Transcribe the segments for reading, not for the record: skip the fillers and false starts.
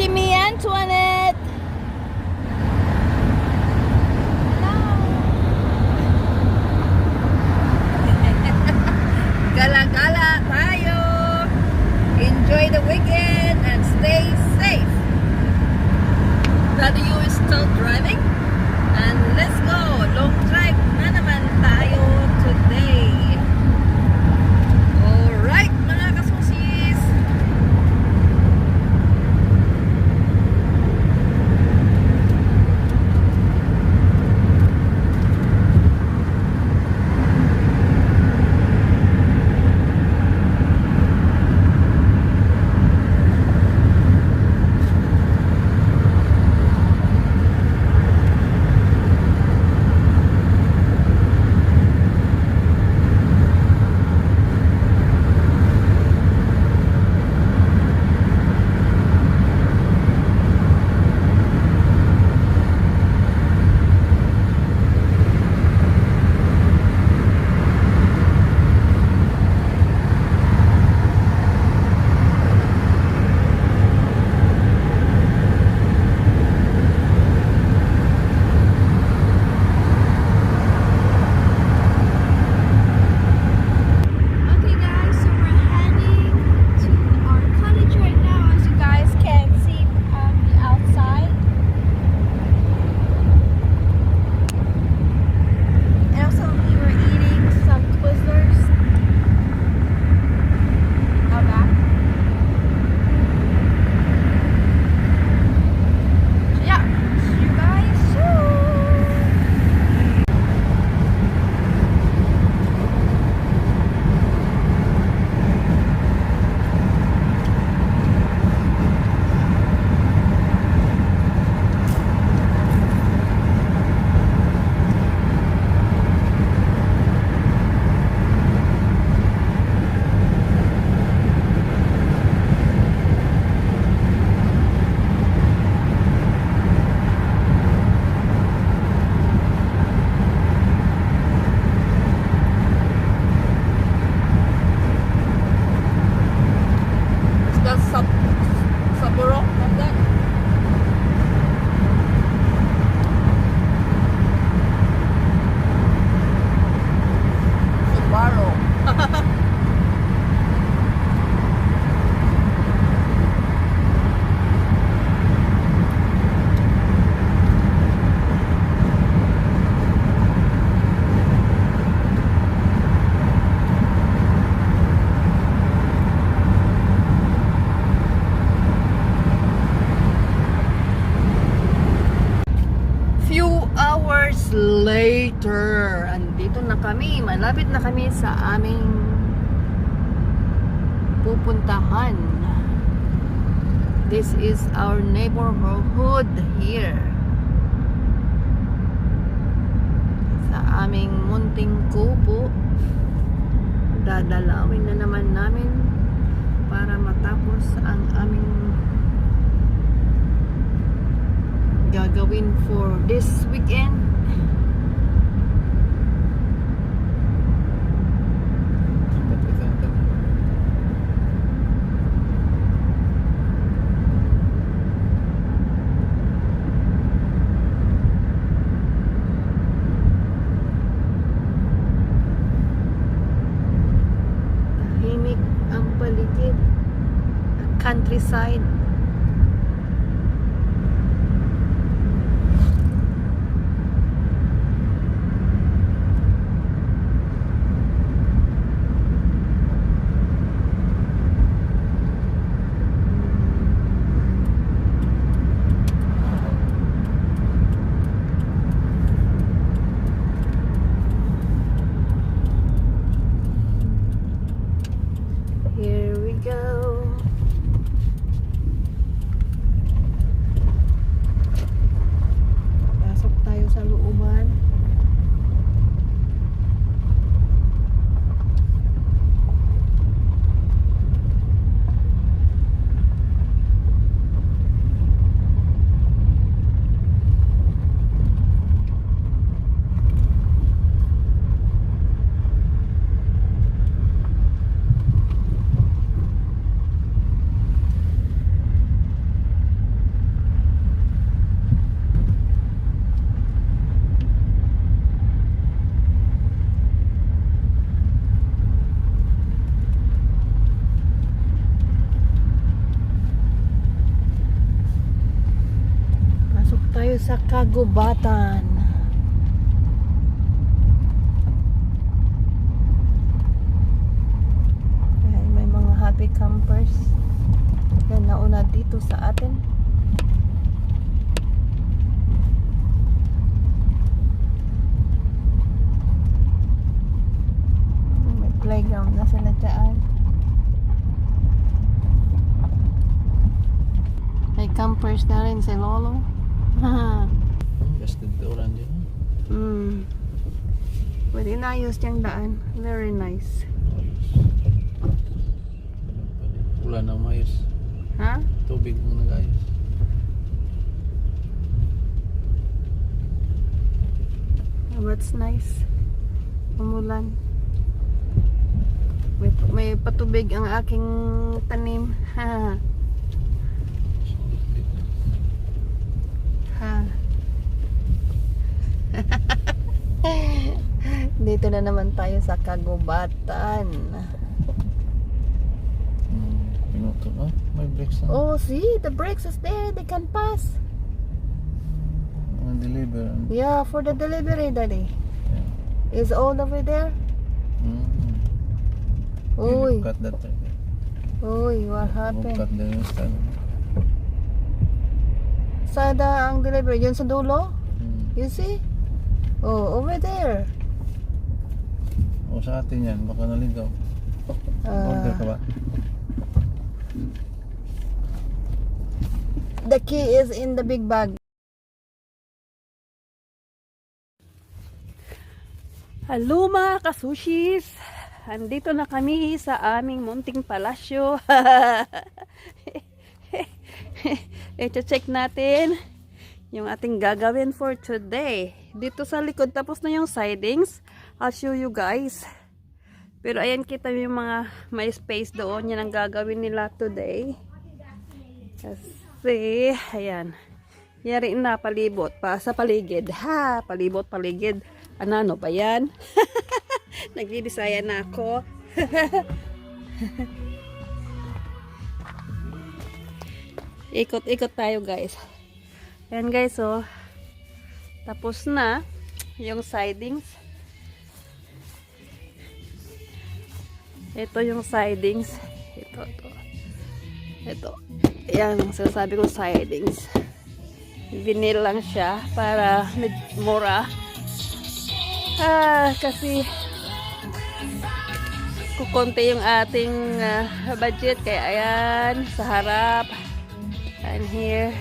Kimmy Antoinette. Gala-gala tayo. Enjoy the weekend and stay safe. Daddy, you is still driving? And let's go. Long drive na naman tayo today. Alright, mga kasusis. Saburo? Sabaro. Later, andito na kami, malapit na kami sa aming pupuntahan. This is our neighborhood here sa aming munting kubo. Dadalawin na naman namin para matapos ang aming gagawin for this weekend. Tahimik ang paligid, countryside. Here we go. sa kagubatan. Ayan, may mga happy campers na nauna dito sa atin. May playground na sila dyan. May campers na rin si Lolo. Basta dooran din. Pwede na ayos niyang daan. Very nice. Wala na umayos. Ha? Tubig mo nag-ayos. What's nice? Umulan. May patubig ang aking tanim. Ha. Ha. Dito na naman tayo sa kagubatan. Minuto na. May brakes na. Oh, see? The brakes is there. They can pass. Mga deliver. Yeah, for the delivery, Daddy. Yeah. Is all over there? Uy. Cut that. Uy, what happened? Cut the stand. Sada ang delivery. Yun sa dulo? You see? Oh, over there. O sa atin yan. Baka naligaw. Order ka ba? The key is in the big bag. Hello mga kasushis! Andito na kami sa aming munting palasyo. I-check natin yung ating gagawin for today. Dito sa likod, tapos na yung sidings. I'll show you guys. Pero ayan, kita yung mga may space doon. Yan ang gagawin nila today. Kasi, ayan. Yari na palibot pa sa paligid. Ha, palibot, paligid. Ano ba yan? Nagdi-desaya na ako. Ikot-ikot tayo guys. Ayan guys, oh. Tapos na yung sidings. Ito yung sidings. Ito. Ayan, sinasabi ko sidings. Vinyl lang siya para mura. Kasi kukonti yung ating budget. Kaya ayan, sa harap. And here.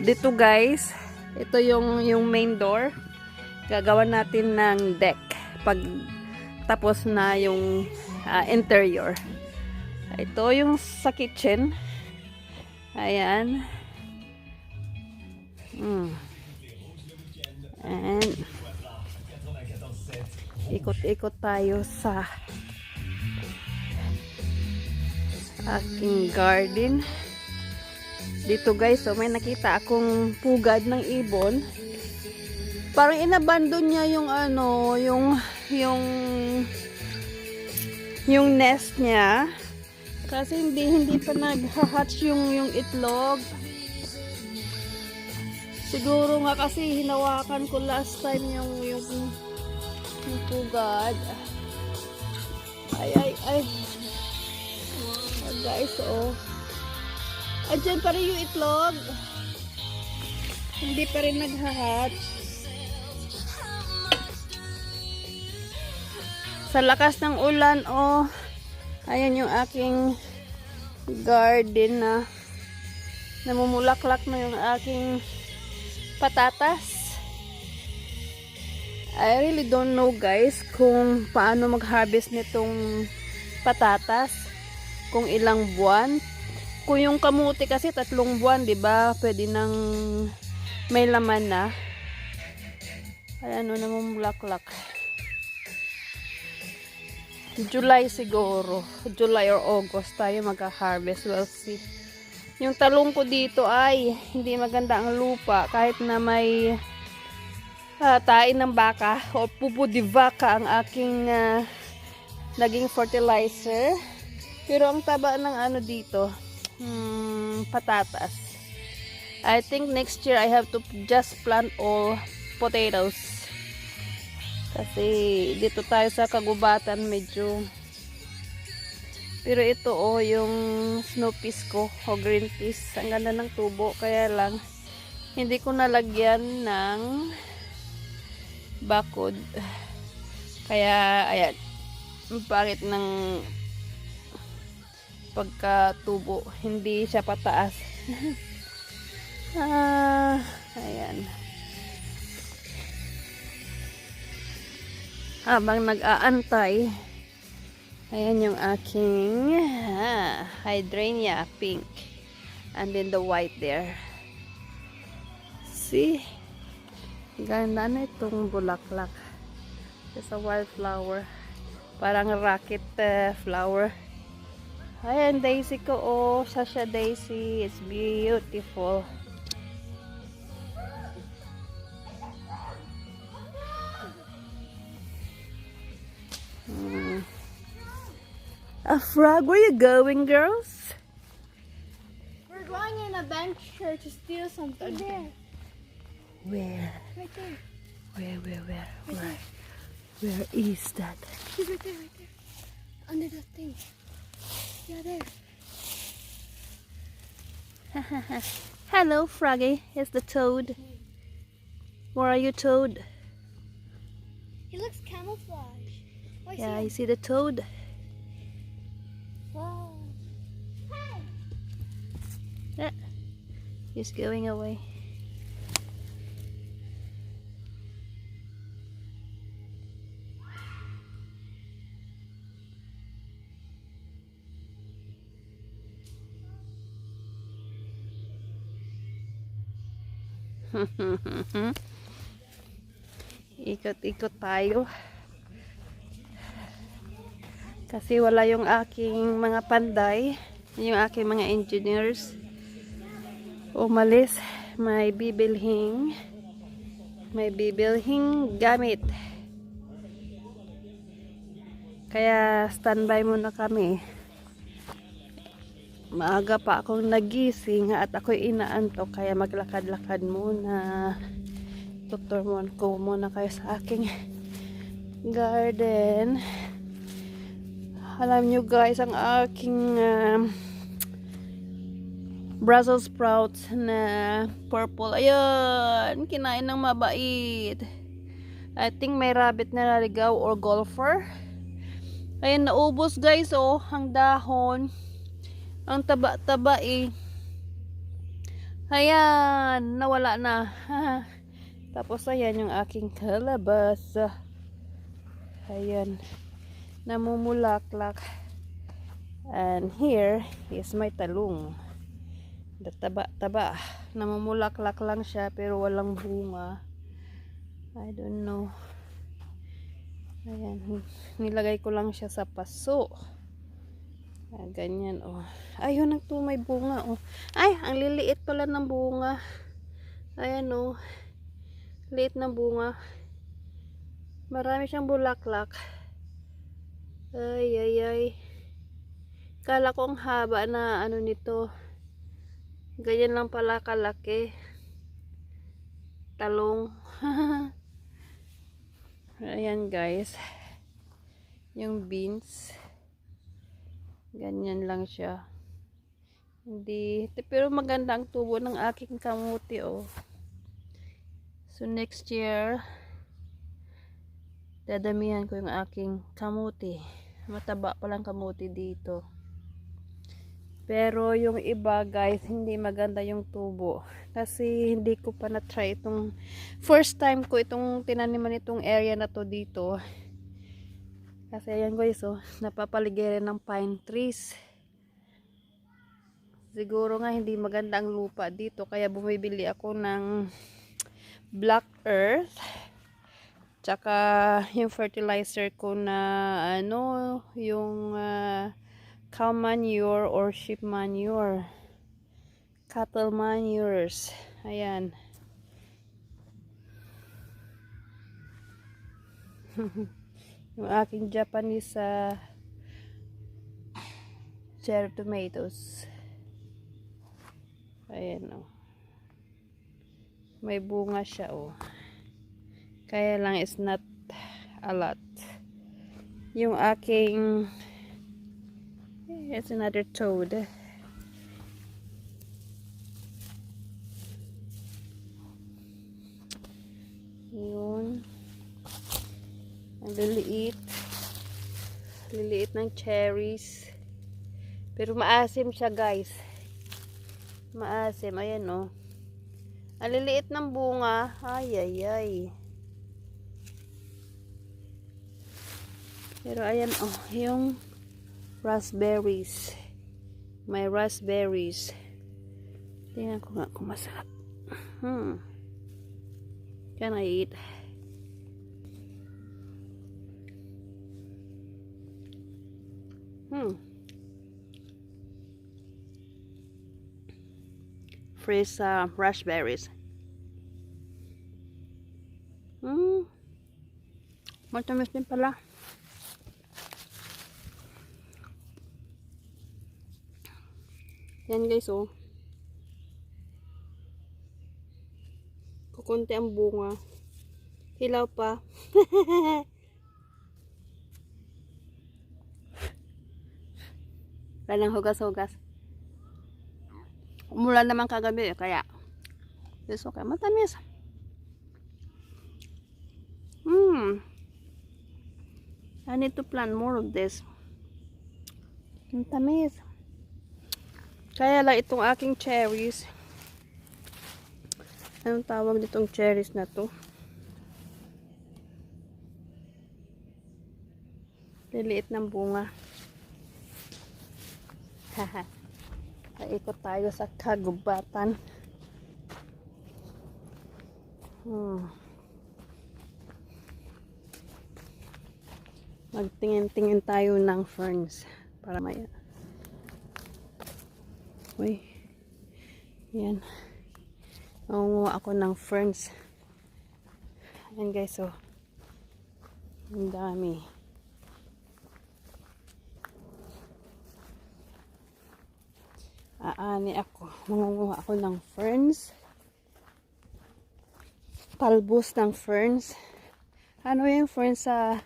Dito guys, ito yung main door. Gagawa natin ng deck pag tapos na yung interior. Ito yung sa kitchen. Ayan. And ikot-ikot tayo sa aking garden. Dito guys, so may nakita akong pugad ng ibon. Parang inabandon niya yung yung nest niya. Kasi hindi pa nag-hatch yung itlog. Siguro nga kasi hinawakan ko last time yung pugad. Ay. Guys, oh. Andyan pa rin yung itlog. Hindi pa rin nag-hatch. Sa lakas ng ulan, oh. Ayan yung aking garden na namumulaklak na yung aking patatas. I really don't know guys kung paano mag-harvest nitong patatas. Kung ilang buwan. Kung yung kamuti kasi 3 buwan, 'di ba? Pwede nang may laman na. Ayan, namumulaklak. July siguro. July or August tayo mag-harvest. We'll see. Yung talong ko dito ay hindi maganda ang lupa. Kahit na may tain ng baka o pupo di baka ang aking naging fertilizer. Pero ang taba ng dito, patatas. I think next year I have to just plant all potatoes. Kasi dito tayo sa kagubatan medyo. Pero ito yung snow peas ko o green peas. Ang ganda ng tubo. Kaya lang hindi ko nalagyan ng bakod. Kaya ayan. Ang pangit ng pagkatubo. Hindi siya pataas. Ayan. Habang nag-aantay, ayan yung aking hydrangea pink. And then the white there. See? Ganda na itong bulaklak. It's a wildflower. Parang rocket flower. Ayan, daisy ko. Oh, Sasha daisy. It's beautiful. A frog, where you going, girls? We're going in a bench here to steal something. There. Where? Right there. Where is that? He's right there, right there. Under that thing. Yeah, there. Hello, Froggy. It's the toad. Where are you, toad? He looks camouflage. Oh, I Yeah, see you see the toad? him. Wow. Hey! Yeah. He's going away. Ikot-ikot tayo. Kasi wala yung aking mga panday, yung aking mga engineers. Umalis, may bibilhing gamit. Kaya standby muna kami. Maaga pa akong nagising at ako'y inaantok kaya maglakad-lakad muna. Tutor ko muna kayo sa aking garden. Alam nyo guys, ang aking Brussels sprouts na purple. Ayun, kinain ng mabait. I think may rabbit na naligaw or golfer. Ayun, naubos guys, oh, ang dahon. Ang taba-taba eh. Ayan, nawala na. Tapos ayan yung aking kalabasa. Ayan, namumulaklak. And here is my talong. Taba-taba. Namumulaklak lang siya pero walang bunga. I don't know. Ayan, nilagay ko lang siya sa paso. Ganyan, oh. Ayun, may bunga, oh. Ay, ang liliit pala ng bunga. Ayan, oh. Liit ng bunga. Marami siyang bulaklak. Ay, ay, ay. Kala ko ang haba na ano nito. Ganyan lang pala kalaki. Talong. Ayan, guys. Yung beans. Ganyan lang siya. Hindi, pero maganda ang tubo ng aking kamuti, oh. So next year, dadamihan ko yung aking kamuti. Mataba pa lang kamuti dito. Pero yung iba, guys, hindi maganda yung tubo. Kasi hindi ko pa na-try itong first time ko itong tinaniman itong area na to dito. Kasi ayan guys, oh, napapaligiran ng pine trees. Siguro nga hindi maganda ang lupa dito. Kaya bumibili ako ng black earth. Tsaka yung fertilizer ko na ano, yung cow manure or sheep manure. Cattle manures. Ayan. Yung aking Japanese cherry tomatoes. Ayan, oh. May bunga siya, oh. Kaya lang it's not a lot. Yung aking it's another toad. Yun. Ang liliit. Liliit ng cherries. Pero maasim siya, guys. Maasim. Ayan, oh. Ang liliit ng bunga. Ay, ay, ay. Pero ayan, oh. Yung raspberries. May raspberries. Tingnan ko nga kung masarap. Can I eat? Freeze raspberries. Matamis din pala. Yan guys, oh. Kukunti ang bunga. Hilaw pa. Walang hugas-hugas. Umulan naman kagabi, kaya it's okay. Matamis. I need to plant more of this. Matamis. Kaya lang itong aking cherries. Anong tawag nitong cherries na to? Liliit ng bunga. Haha. Paikot tayo sa kagubatan. Magtingin-tingin tayo ng ferns para maya. Uy. Yan. Nangunguha ako ng ferns. Ayan guys, oh. Ang dami. Aani ako. Nangunguha ako ng ferns. Talbos ng ferns. Ano yung ferns sa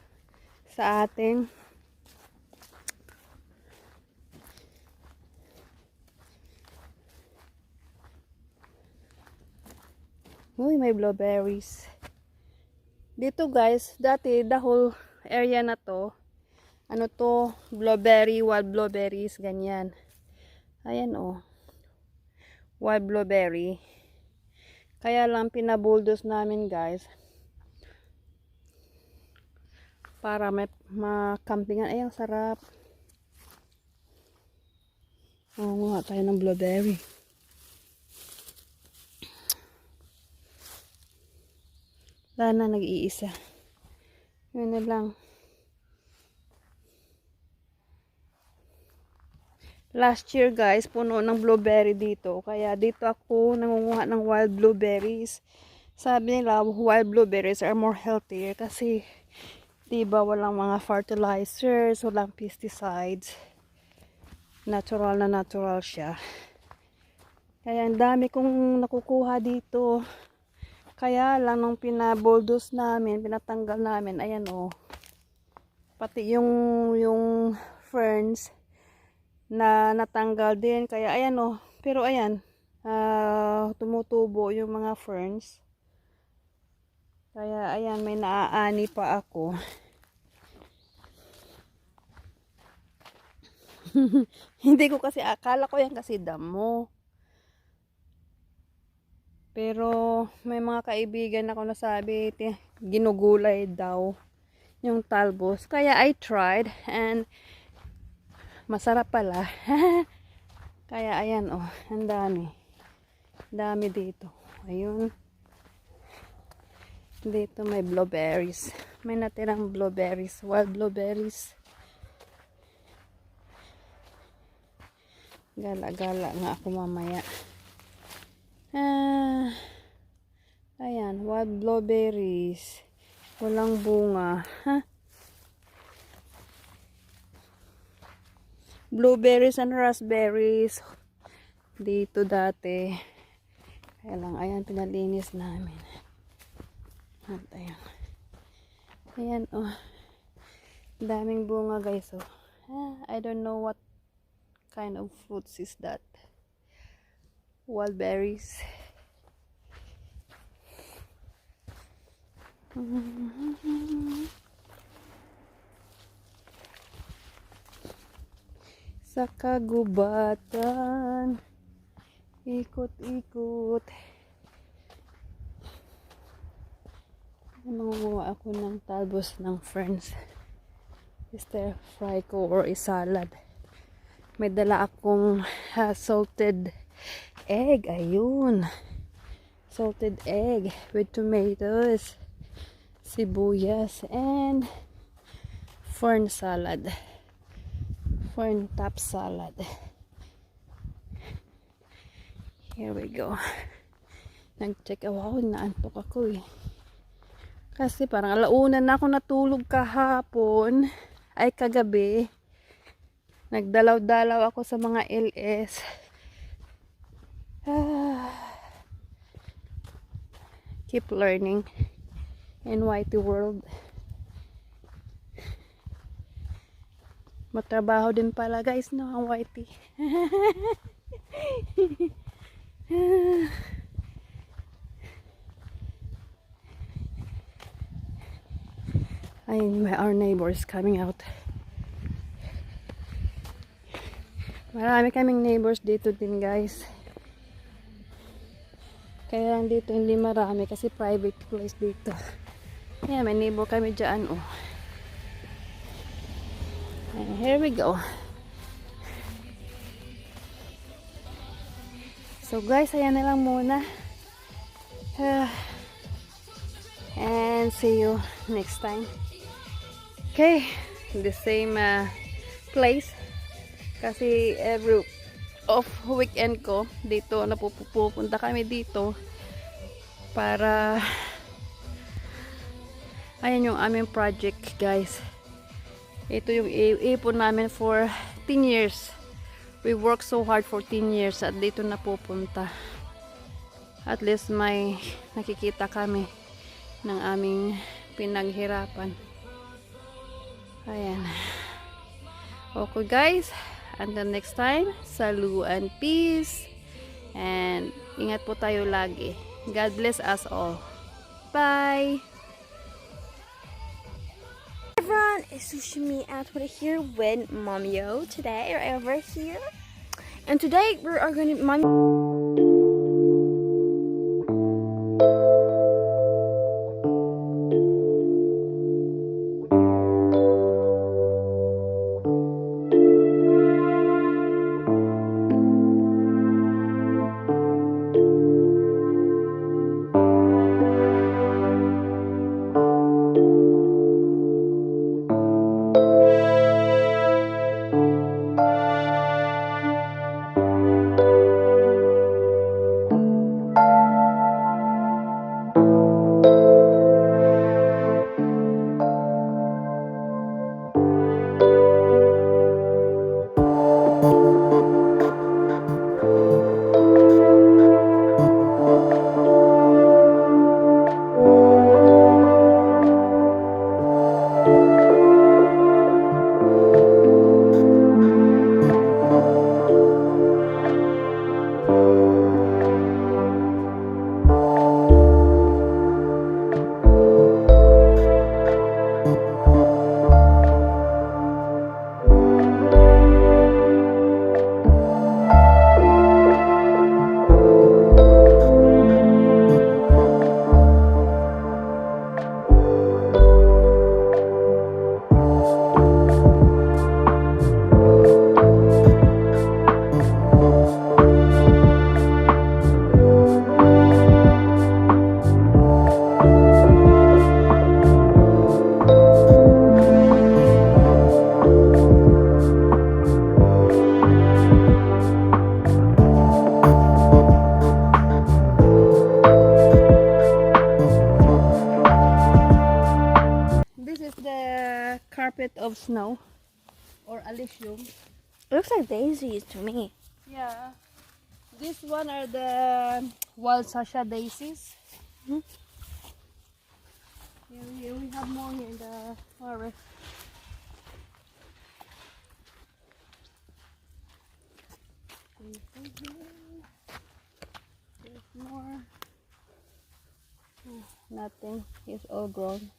atin? Uy, may blueberries. Dito guys, dati the whole area na to, ano to, blueberry, wild blueberries, ganyan. Ayan, oh. Wild blueberry. Kaya lang pinabuldos namin guys. Para may makampingan. Ay, ang sarap. Oo nga, tayo ng blueberry. Wala na, nag-iisa. Yun na lang. Last year guys, puno ng blueberry dito. Kaya dito ako nangunguha ng wild blueberries. Sabi nila, wild blueberries are more healthier kasi diba walang mga fertilizers, walang pesticides. Natural na natural siya. Kaya ang dami kong nakukuha dito. Kaya lang nung pinabuldos namin, pinatanggal namin, ayan oh. Pati yung ferns na natanggal din. Kaya ayan oh. Pero ayan, tumutubo yung mga ferns. Kaya ayan, may naaani pa ako. Hindi ko kasi, akala ko yan kasi damo. Pero may mga kaibigan ako na sabi, ginugulay daw yung talbos. Kaya I tried and masarap pala. Kaya ayan oh, ang dami. Dami dito. Ayun. Dito may blueberries. May natirang blueberries, wild blueberries. Gala-gala nga ako mamaya. Ayan, wild blueberries. Walang bunga. Blueberries and raspberries. Dito dati. Kaya lang, ayan, pinalinis namin. At ayan. Ayan, oh. Daming bunga, guys, oh. I don't know what kind of fruits is that. Wild berries. Sa kagubatan, ikot-ikot. Mangunguha ako ng talbos ng ferns. Stir fry ko or isalad. May dala akong salted egg. Ayun. Salted egg with tomatoes, sibuyas, and fern salad. Fern top salad. Here we go. Nag-check out. Naantok ako eh. Kasi parang alauna na ako natulog kahapon. Ay kagabi. Nagdalaw-dalaw ako sa mga LS. Keep learning. NYT world. Matrabaho din pala guys, no, ang YT. Ayun, our neighbor is coming out. Marami kaming neighbors dito din guys. Kaya lang dito hindi marami kasi private place dito. Ayan, may neighbor kami dyan, oh. And here we go. So guys, ayan na lang muna. And see you next time. Okay, the same place. Kasi every off weekend ko dito napupunta kami dito para ayan yung aming project guys. Ito yung ipon namin for 10 years. We work so hard for 10 years at dito napupunta. At least may nakikita kami ng aming pinaghirapan. Ayan. Okay guys, until next time, salut and peace. And ingat po tayo lagi. God bless us all. Bye! Everyone, it's Sushimi Atwood here with Momyo today, right over here. And today we are going to... carpet of snow or alyssium. It looks like daisies to me. Yeah. This one are the wild Sasha daisies. Mhm. Here we have more here in the forest. There's more. Oh, nothing. It's all grown.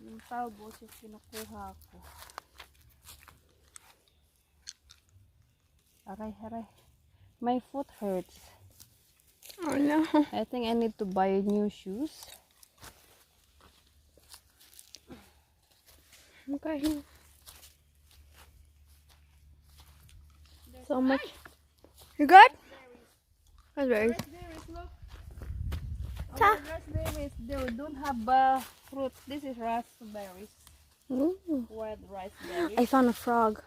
Yung talbos yung kinukuha ko. Aray, aray. My foot hurts. Oh no. I think I need to buy new shoes. Okay. So much. You good? Raspberries. Raspberries, look. Ta. Raspberries, they don't have fruit. This is raspberries. Ooh. Wild raspberries. I found a frog.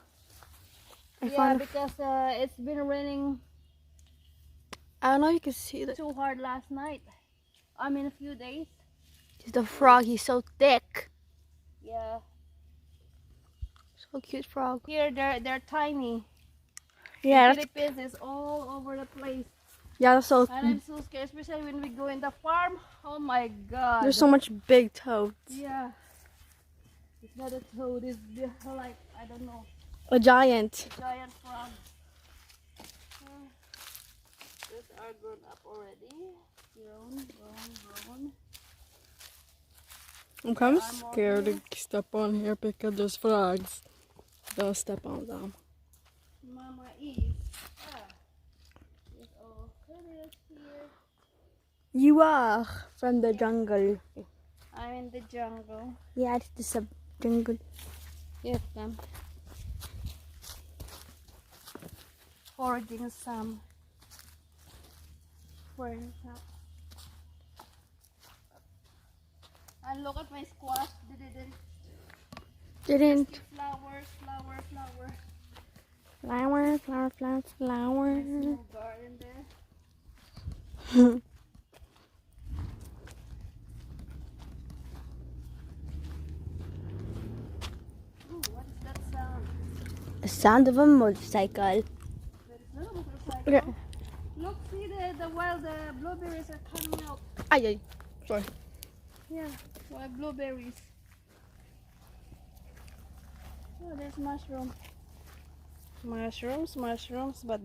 I Yeah, found. because it's been raining I don't know if you can see that. too hard last night. I mean, a few days. The frog. He's so thick. Yeah. So cute frog. Here, they're tiny. Yeah. The Philippines is all over the place. Yeah. So And I'm so scared, especially when we go in the farm. Oh my god. there's so much big toads. Yeah. It's not a toad, it's like, I don't know, A giant. a giant frog. These are grown up already. Grown. I'm kind of I'm scared okay. to step on here because there's frogs. Don't step on them. Mama is. It's all finished here. You are from the jungle. I'm in the jungle. Yeah, it's just a jungle. Yes, ma'am. Foraging some ferns. And look at my squash. Didn't. Flowers. Flower. No garden there. Ooh, what is that sound? The sound of a motorcycle. There is no motorcycle. Okay. Look, see the wild blueberries are coming out. Ay. Sorry. Yeah, wild blueberries. Oh, there's mushroom. Mushrooms, but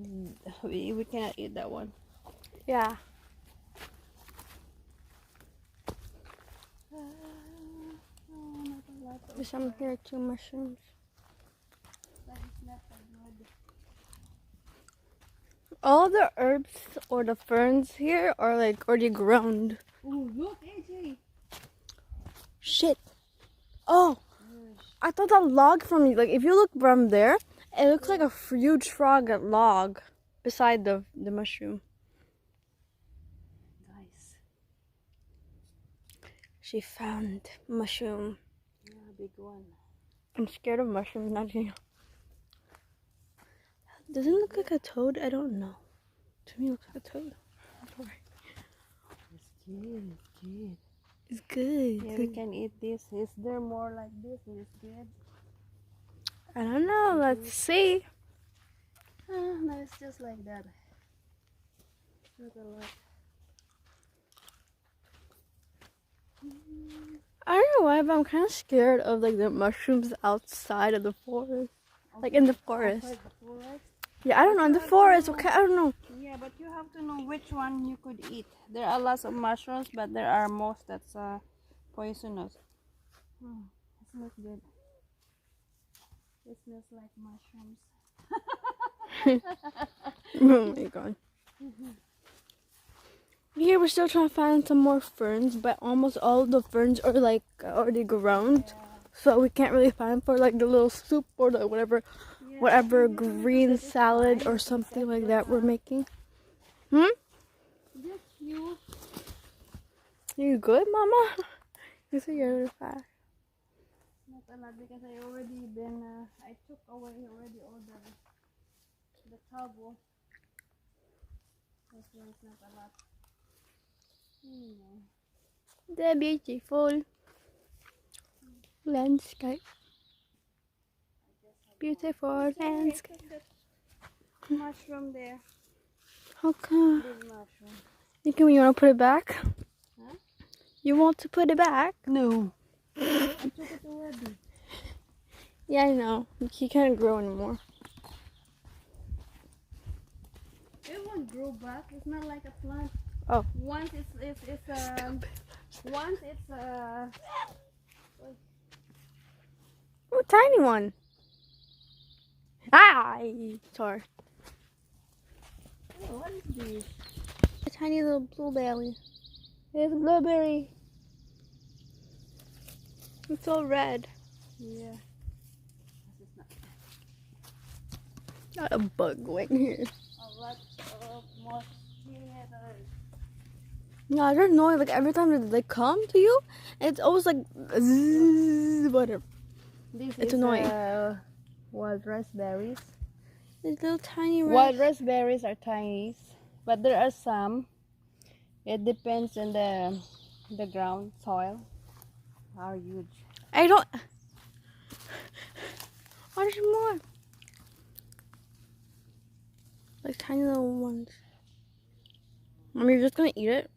we cannot eat that one. Yeah. There's some here too, mushrooms. That is not so good. All the herbs or the ferns here are like already grown. Ooh, look, AJ. Shit. Oh, I thought that log from you. Like if you look from there, it looks like a huge frog log beside the mushroom. Nice. She found mushroom. Yeah, big one. I'm scared of mushrooms. Not you. Does it look like a toad? I don't know. To me, it looks like a toad. It's good. It's good. Yeah, we can eat this. Is there more like this? It's good. I don't know. Let's see. No, it's just like that. Not a lot. I don't know why, but I'm kind of scared of like the mushrooms outside of the forest. Like in the forest. Outside the forest. Yeah, I don't know. In the forest. Okay, I don't know. Yeah, but you have to know which one you could eat. There are lots of mushrooms, but there are most that's poisonous. It smells good. It smells like mushrooms. Oh my god. Here we're still trying to find some more ferns, but almost all the ferns are like already grown, so we can't really find for like the little soup or the whatever green salad or something like that we're making. Just you. You good, Mama? You say you're fast. Not a lot because I already been. I took away already all the tabo. That's why it's not a lot. The beautiful landscape. Beautiful landscape. Mushroom there. Okay. Big mushroom. You want to put it back? Huh? You want to put it back? No. I took it already. Yeah, I know. He can't grow anymore. It won't grow back. It's not like a plant. Oh. Once it's Oh, tiny one. Ah! Sorry. oh, what is this? A tiny little blueberry. It's blueberry. It's all red. Yeah. Not a bug wing here. A lot of mosquitoes. No, I don't know. Like every time they come to you, it's always like zzz, whatever. This It's is annoying. Wild raspberries. These little tiny red. Wild raspberries are tiny, but there are some. It depends on the ground soil. How huge? I don't. Oh, there's more. Like tiny little ones. Mom, you're just gonna eat it?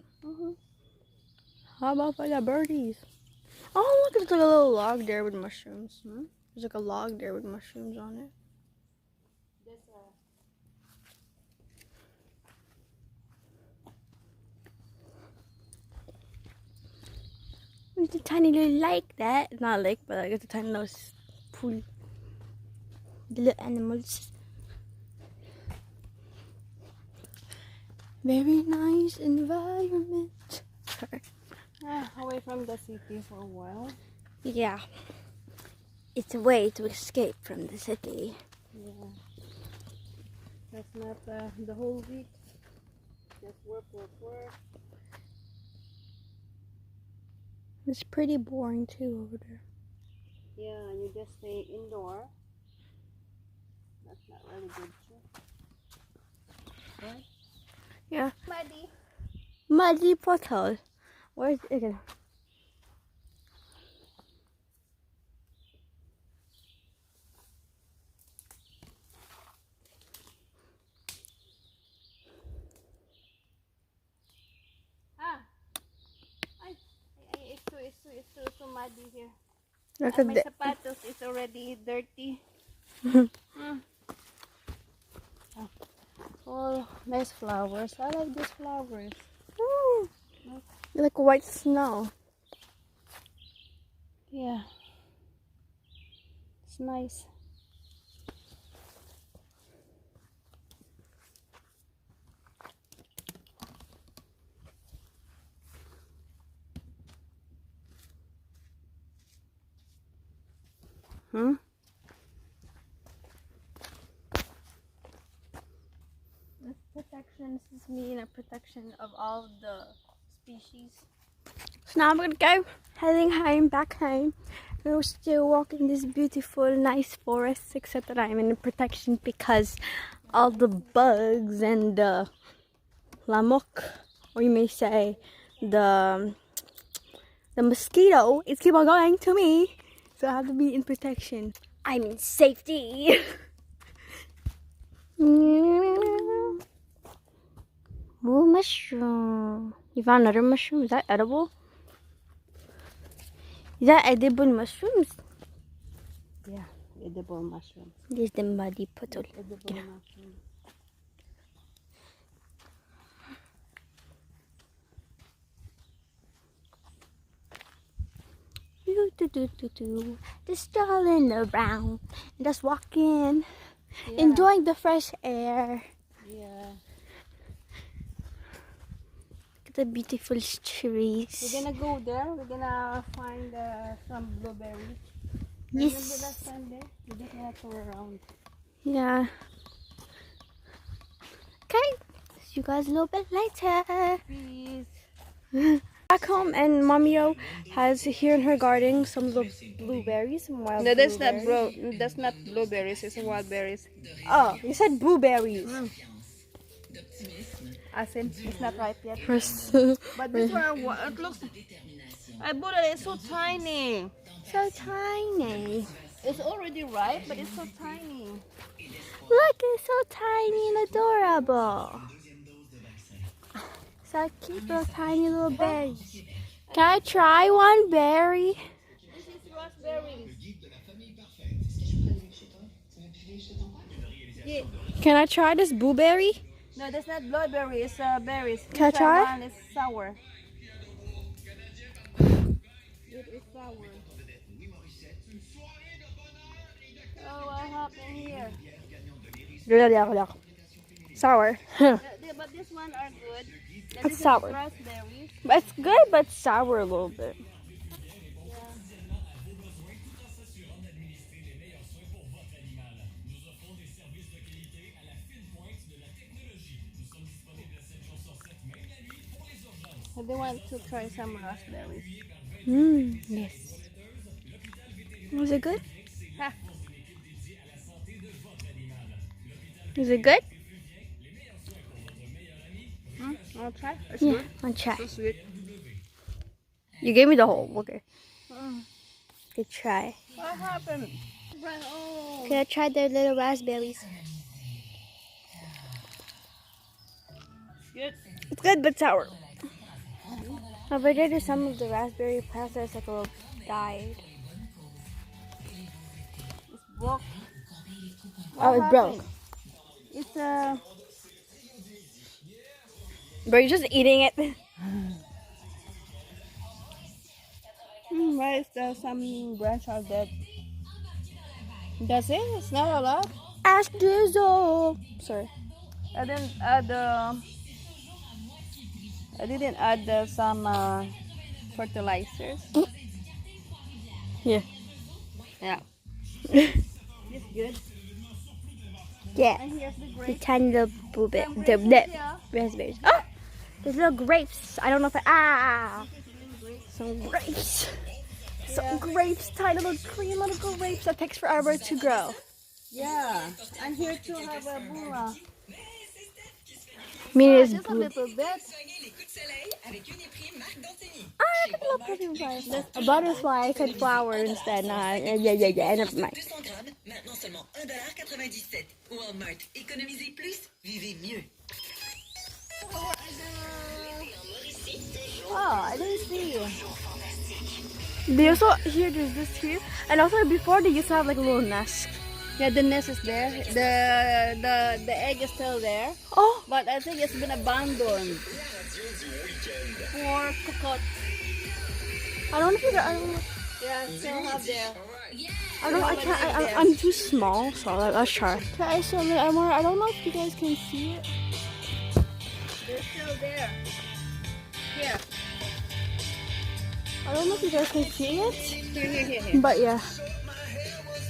How about for the birdies? Oh, look, there's like a little log there with mushrooms. There's like a log there with mushrooms on it. It's a tiny little lake that. It's not a lake, but like it's a tiny little pool. The little animals. Very nice environment. Sorry. Away from the city for a while. Yeah. It's a way to escape from the city. Yeah. That's not the whole week. Just work. It's pretty boring too over there. Yeah, and you just stay indoor. That's not really good too. Right? Yeah. Muddy. Muddy pothole. Where's it? Again? It's so muddy here. Look And at my the. sapatos is already dirty. Oh, nice flowers. I like these flowers. Ooh, like white snow. Yeah. It's nice. This protection, this is me in a protection of all the species. So now I'm gonna go heading home, back home. We're still walking this beautiful, nice forest, except that I'm in protection because all the bugs and the lamok, or you may say the mosquito, is keep on going to me. So I have to be in protection. I'm in safety. More mushroom. You found another mushroom? Is that edible? Is that edible mushrooms? Yeah, edible mushroom. There's the muddy puddle. Edible mushroom. Just strolling around and just walking, Yeah. enjoying the fresh air. Yeah. Look at the beautiful trees. We're gonna go there. We're gonna find some blueberries. Yes. Remember last time there? We're just gonna tour around. Yeah. Okay. See you guys a little bit later. Peace. Back home, and Mamio has here in her garden some of the blueberries, some wild No, that's not blueberries. that's not blueberries. It's wild berries. Oh, you said blueberries. As in, it's not ripe yet. First, But this one, it looks. I bought it. It's so tiny. so tiny. It's already ripe, but it's so tiny. Look, it's so tiny and adorable. So cute, little tiny little berries. Can I try one berry? This is raspberries. Yeah. Can I try this blueberry? No, that's not blueberry. It's berries. Can I try? One is sour. It is sour. Oh, what happened here? Sour. But this one are good. This It's is sour. raspberries. But it's good, but sour a little bit. I do want to try some raspberries. Yes. Was it good? Ha. Is it good? I'll try. It's Yeah, good. I'll try. So sweet. You gave me the whole. Okay. Good try. What happened? Oh. Can I try their little raspberries? Good. It's good, but sour. I bet there's some of the raspberry plants that's like a little died. It's broke. Oh, it's broke. It's But you're just eating it. why is there some branch are dead? That's it. It's not a lot. Ask Dizzle. Sorry. I didn't add some fertilizers. Yeah. Yeah. It's good. Yeah. And here's the The grape. tiny little boo bit. Some The grapes here. raspberries. Oh! There's little grapes. I don't know if some grapes. Some grapes, tiny little green little grapes that takes forever to grow. Yeah. And here too have a bunga. I mean, it's Just a blue. little bit. A butterfly said flower instead. Nah, yeah, never mind. 200 grammes, maintenant seulement $1,97. Walmart, économisez plus, vivez mieux. Oh, I didn't see. They also, there's this here. And also before they used to have like a little nest. Yeah, the nest is there. The egg is still there. Oh! But I think it's been abandoned. For cocotte. I don't know if Yeah, still have there. I'm too small, so let's try. Okay, so I don't know if you guys can see it. They're still there. Here. I don't know if you guys can see it, Here. but yeah.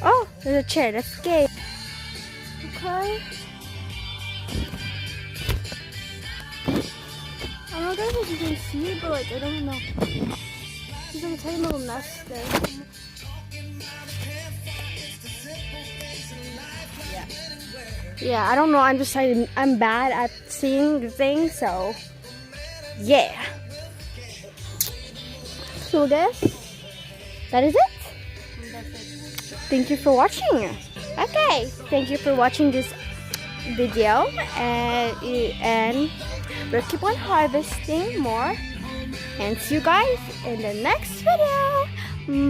Oh, there's a chair. That's gay. Okay. I don't know if you can see it, but like I don't know. There's like a tiny little nest there. Yeah, I don't know. I'm bad at seeing things, so yeah. So that is it. Thank you for watching. Okay, thank you for watching this video, and we'll keep on harvesting more. And see you guys in the next video.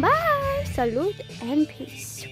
Bye. Salute and peace.